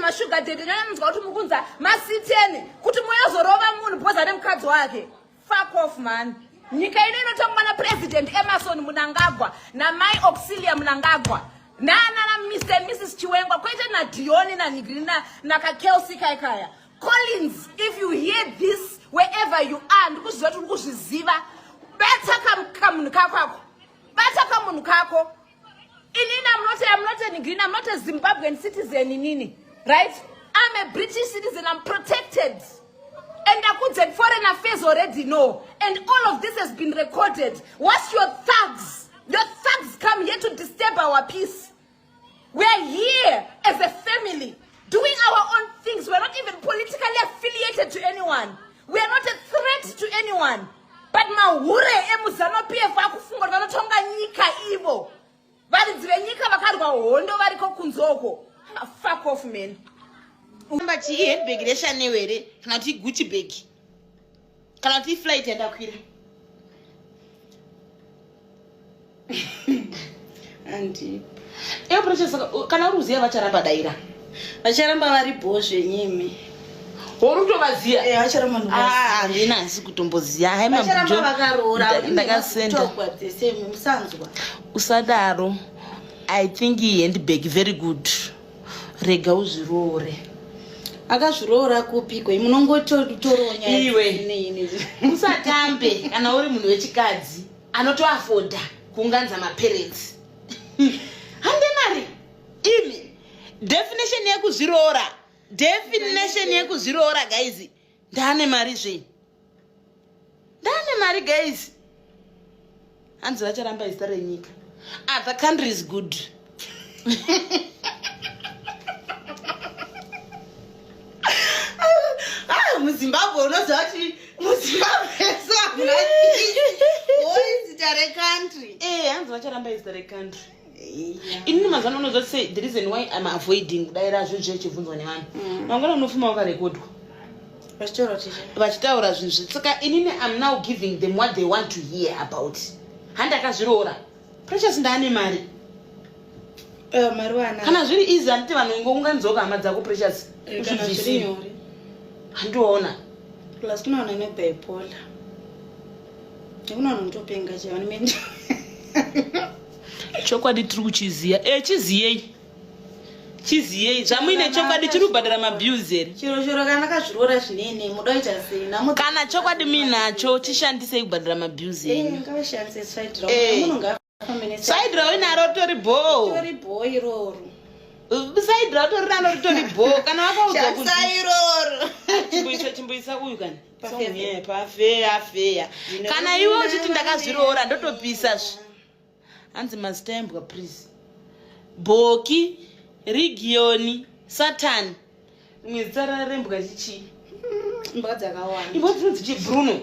mashuga daddy nyanamuzwa kuti mukunza masiteni kuti moyozorova munhu bhoza nemukadzi wake. Fuck off man. Nyika ino inotongwa na President Emerson Mnangagwa na Mai Auxilia Mnangagwa. Na Mr. and Mrs. Chiwengwa kwete na Dioni na Nigrina na Kakelsi Kaikaya. Collins, if you hear this wherever you are, ndikuziva kuti ukuziziva, beta kamunukako. Beta kamunukako. Inini, I'm not a Nigrina, I'm not a Zimbabwean citizen inini. Right? I'm a British citizen, I'm protected. And the foreign affairs already know. And all of this has been recorded. What's your thugs? Your thugs come here to disturb our peace. We are here as a family, doing our own things. We're not even politically affiliated to anyone. We are not a threat to anyone. But mahure emuzano PF akufunga vanotonga nyika ivo. Varidzi venyika vakarwa hondo variko kunzoko. Fuck off man. Umba chi handbag resha were kana ti Gucci bag. Kana ti flight yandakwira. Andi. Precious kana uruziya vacharamba daira. Vacharamba vari bhozve nyimi. Urutovaziya? Vacharamba ndovaziya. Handina asi kutomboziya. Hai vacharamba vakarora. Ndakasenda. The same musanzwa. Usadaro. I think he handbag very good. Rega uzvirore. Akazvirora kupiko munongotoronya iwe usatambe kana uri munhu wechikadzi anotoafoda kuunganza maparents. Hande mari imi definition yekuzvirora guys. Ndane mari zve. Ndane mari guys. Hanzi vacharamba zita renyika. The country is good. Muzimbabwe unoziva kuti muzimbabwe zita recountry. Hanzi vacharamba zita recountry. Inini mazano unozoti say the reason why I'm avoiding daira zvinhu zvechibvunzwa nevanhu. Mangwana unofuma wakarekodwa. Vachitaura zvinhu saka inini I'm now giving them what they want to hear about. Handakazvirora. Precious ndane mari. Mari wana. Kana zviri easy handiti vanhu ngounganidzoka hama dzako Precious. Kana zviri nyore. Handiona. Plus kunaona nebipolar. Ndikunaona mutopenga chevani mendi. Chokwadi tiri kuchiziya. Chiziyei. Chiziyei. Zvamuine chokwadi chiri kubhadhara mabhiuzi here. Chiro kana kazvirora zvinene mudoita sei. Kana chokwadi muinacho chishandisei kubhadhara mabhiuzi here. Ngavashandise side round. Munhu side round inaro tori bho. Tori bho iroro. Side round tori naro tori bho. Kana vakaudzwa kuti iroro. Chimboisa uyu kani. Pafeya. Kana iwe uchiti ndakazvirora ndotopisa zve. Hanzi mastembwa please. Boki, Regioni, Satan. Mwizara rembwa chichi. Mbwa dzakawanda. Imbwa dzichi Bruno.